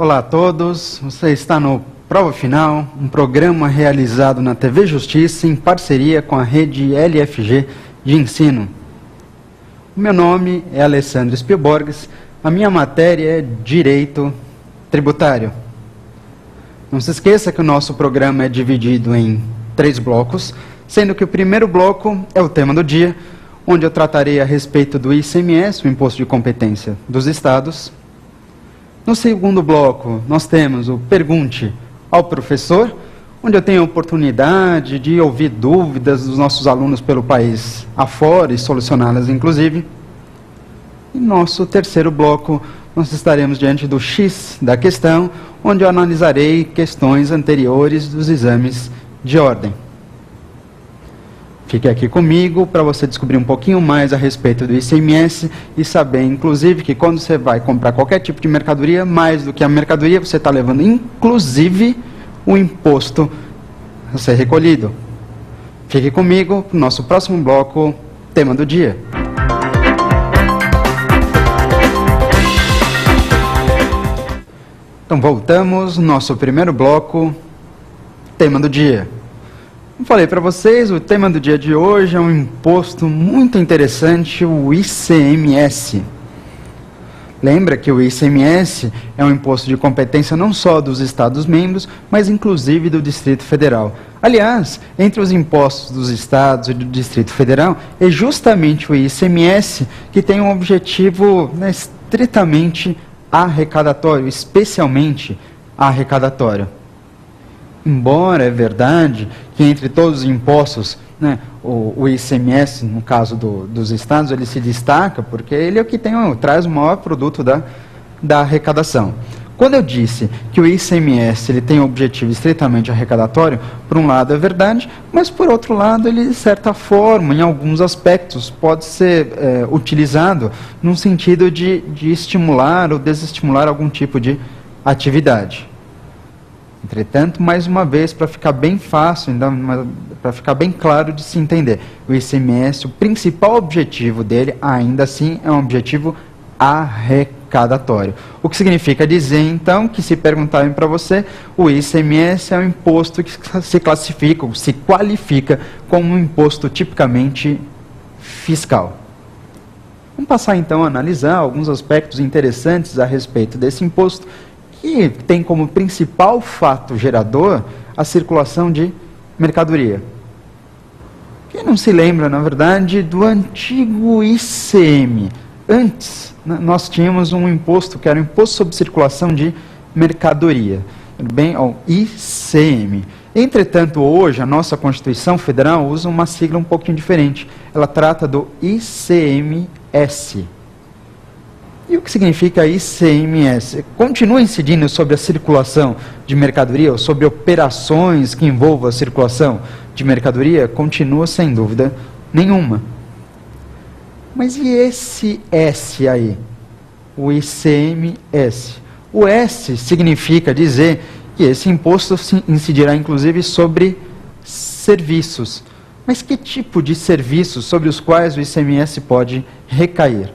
Olá a todos, você está no Prova Final, um programa realizado na TV Justiça em parceria com a rede LFG de ensino. O meu nome é Alessandro Spielborges, a minha matéria é Direito Tributário. Não se esqueça que o nosso programa é dividido em 3 blocos, sendo que o primeiro bloco é o tema do dia, onde eu tratarei a respeito do ICMS, o Imposto de Competência dos Estados. No segundo bloco, nós temos o Pergunte ao Professor, onde eu tenho a oportunidade de ouvir dúvidas dos nossos alunos pelo país afora e solucioná-las, inclusive. E nosso terceiro bloco, nós estaremos diante do X da questão, onde eu analisarei questões anteriores dos exames de ordem. Fique aqui comigo para você descobrir um pouquinho mais a respeito do ICMS e saber, inclusive, que quando você vai comprar qualquer tipo de mercadoria, mais do que a mercadoria, você está levando, inclusive, o imposto a ser recolhido. Fique comigo para o nosso próximo bloco, tema do dia. Então, voltamos, nosso primeiro bloco, tema do dia. Como falei para vocês, o tema do dia de hoje é um imposto muito interessante, o ICMS. Lembra que o ICMS é um imposto de competência não só dos Estados-membros, mas inclusive do Distrito Federal. Aliás, entre os impostos dos Estados e do Distrito Federal, é justamente o ICMS que tem um objetivo estritamente arrecadatório, especialmente arrecadatório. Embora é verdade que entre todos os impostos, o ICMS, no caso dos estados, ele se destaca porque ele é o que traz o maior produto da arrecadação. Quando eu disse que o ICMS ele tem um objetivo estritamente arrecadatório, por um lado é verdade, mas por outro lado ele, de certa forma, em alguns aspectos, pode ser utilizado num sentido de estimular ou desestimular algum tipo de atividade. Entretanto, mais uma vez, para ficar bem fácil, para ficar bem claro de se entender, o ICMS, o principal objetivo dele, ainda assim, é um objetivo arrecadatório. O que significa dizer, então, que se perguntarem para você, o ICMS é um imposto que se classifica, ou se qualifica como um imposto tipicamente fiscal. Vamos passar, então, a analisar alguns aspectos interessantes a respeito desse imposto, que tem como principal fato gerador a circulação de mercadoria. Quem não se lembra, na verdade, do antigo ICM? Antes, nós tínhamos um imposto que era o Imposto sobre Circulação de Mercadoria, bem, o ICM. Entretanto, hoje, a nossa Constituição Federal usa uma sigla um pouquinho diferente. Ela trata do ICMS. E o que significa ICMS? Continua incidindo sobre a circulação de mercadoria, ou sobre operações que envolvam a circulação de mercadoria? Continua sem dúvida nenhuma. Mas e esse S aí? O ICMS. O S significa dizer que esse imposto incidirá inclusive sobre serviços. Mas que tipo de serviços sobre os quais o ICMS pode recair?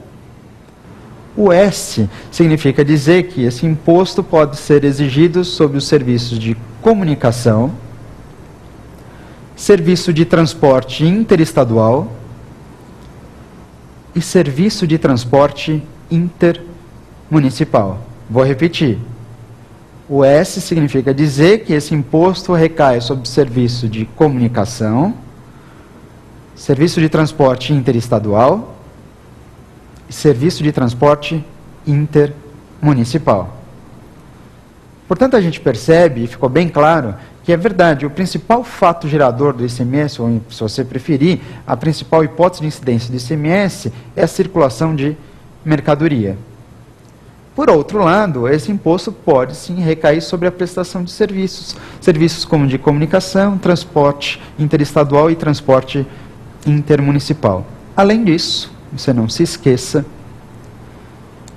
O S significa dizer que esse imposto pode ser exigido sobre os serviços de comunicação, serviço de transporte interestadual e serviço de transporte intermunicipal. Vou repetir. O S significa dizer que esse imposto recai sobre serviço de comunicação, serviço de transporte interestadual, serviço de transporte intermunicipal. Portanto, a gente percebe, e ficou bem claro, que é verdade, o principal fato gerador do ICMS, ou se você preferir, a principal hipótese de incidência do ICMS é a circulação de mercadoria. Por outro lado, esse imposto pode sim recair sobre a prestação de serviços, serviços como de comunicação, transporte interestadual e transporte intermunicipal. Além disso, você não se esqueça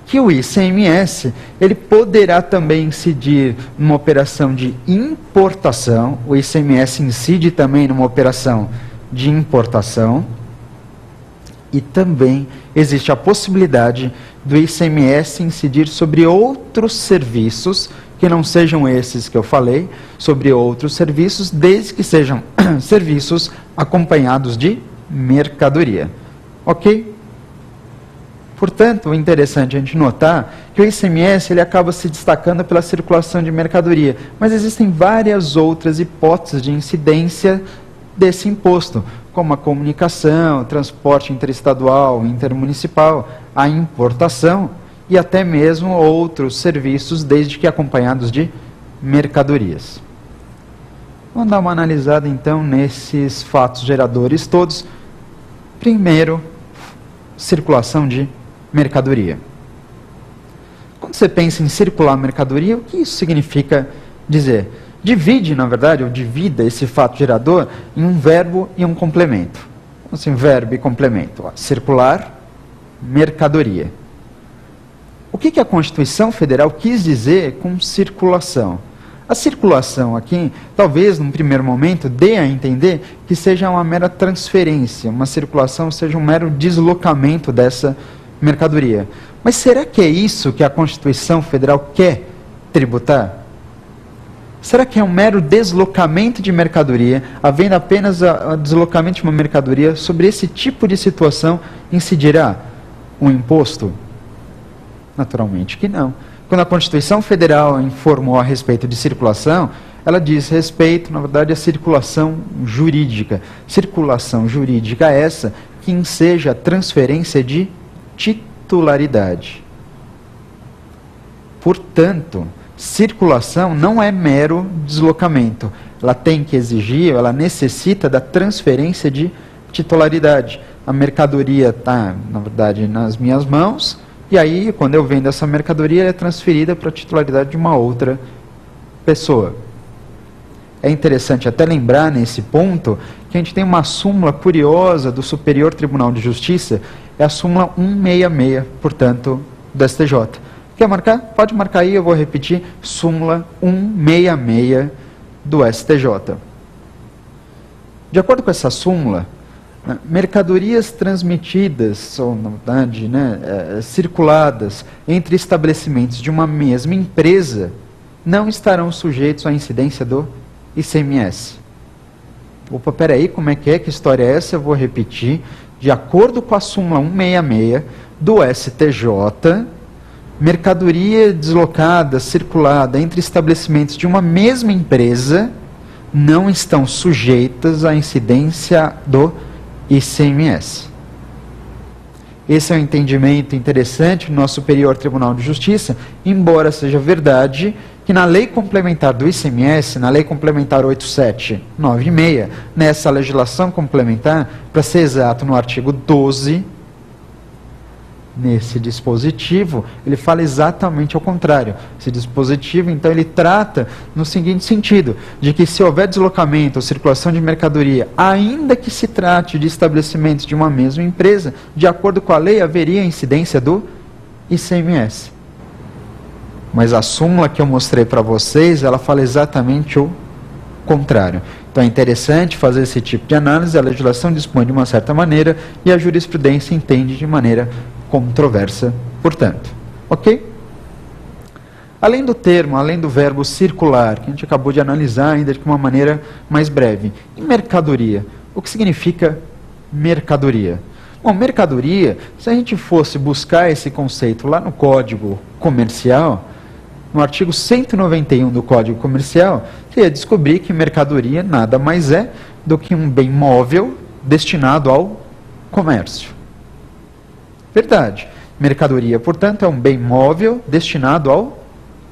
que o ICMS ele poderá também incidir numa operação de importação. O ICMS incide também numa operação de importação, E também existe a possibilidade do ICMS incidir sobre outros serviços, que não sejam esses que eu falei, sobre outros serviços, desde que sejam serviços acompanhados de mercadoria. Ok? Portanto, é interessante a gente notar que o ICMS ele acaba se destacando pela circulação de mercadoria, mas existem várias outras hipóteses de incidência desse imposto, como a comunicação, transporte interestadual, intermunicipal, a importação e até mesmo outros serviços, desde que acompanhados de mercadorias. Vamos dar uma analisada então nesses fatos geradores todos. Primeiro, circulação de mercadoria. Quando você pensa em circular mercadoria, o que isso significa dizer? Divide, na verdade, ou divida esse fato gerador em um verbo e um complemento. Assim, verbo e complemento. Circular mercadoria. O que a Constituição Federal quis dizer com circulação? A circulação aqui, talvez, num primeiro momento, dê a entender que seja uma mera transferência, uma circulação seja um mero deslocamento dessa mercadoria. Mas será que é isso que a Constituição Federal quer tributar? Será que é um mero deslocamento de mercadoria, havendo apenas o deslocamento de uma mercadoria, sobre esse tipo de situação incidirá um imposto? Naturalmente que não. Quando a Constituição Federal informou a respeito de circulação, ela diz respeito, na verdade, à circulação jurídica. Circulação jurídica essa que enseja a transferência de titularidade. Portanto, circulação não é mero deslocamento. Ela tem que exigir, ela necessita da transferência de titularidade. A mercadoria está, na verdade, nas minhas mãos, e aí, quando eu vendo essa mercadoria, ela é transferida para a titularidade de uma outra pessoa. É interessante até lembrar, nesse ponto, que a gente tem uma súmula curiosa do Superior Tribunal de Justiça, é a súmula 166, portanto, do STJ. Quer marcar? Pode marcar aí, eu vou repetir, súmula 166 do STJ. De acordo com essa súmula, mercadorias transmitidas, ou na verdade, circuladas entre estabelecimentos de uma mesma empresa, não estarão sujeitos à incidência do ICMS. Opa, peraí, como é que história é essa? Eu vou repetir. De acordo com a súmula 166 do STJ, mercadoria deslocada, circulada entre estabelecimentos de uma mesma empresa não estão sujeitas à incidência do ICMS. Esse é um entendimento interessante do nosso Superior Tribunal de Justiça, embora seja verdade que na lei complementar do ICMS, na lei complementar 8796, nessa legislação complementar, para ser exato, no artigo 12, nesse dispositivo, ele fala exatamente ao contrário. Esse dispositivo, então, ele trata no seguinte sentido, de que se houver deslocamento ou circulação de mercadoria, ainda que se trate de estabelecimentos de uma mesma empresa, de acordo com a lei, haveria incidência do ICMS. Mas a súmula que eu mostrei para vocês, ela fala exatamente o contrário. Então é interessante fazer esse tipo de análise, a legislação dispõe de uma certa maneira e a jurisprudência entende de maneira controversa, portanto. Ok? Além do termo, além do verbo circular, que a gente acabou de analisar ainda de uma maneira mais breve, e mercadoria? O que significa mercadoria? Bom, mercadoria, se a gente fosse buscar esse conceito lá no Código Comercial, no artigo 191 do Código Comercial, você ia descobrir que mercadoria nada mais é do que um bem móvel destinado ao comércio. Verdade. Mercadoria, portanto, é um bem móvel destinado ao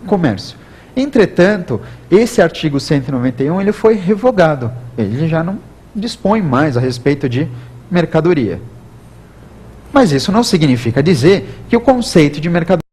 comércio. Entretanto, esse artigo 191 ele foi revogado. Ele já não dispõe mais a respeito de mercadoria. Mas isso não significa dizer que o conceito de mercadoria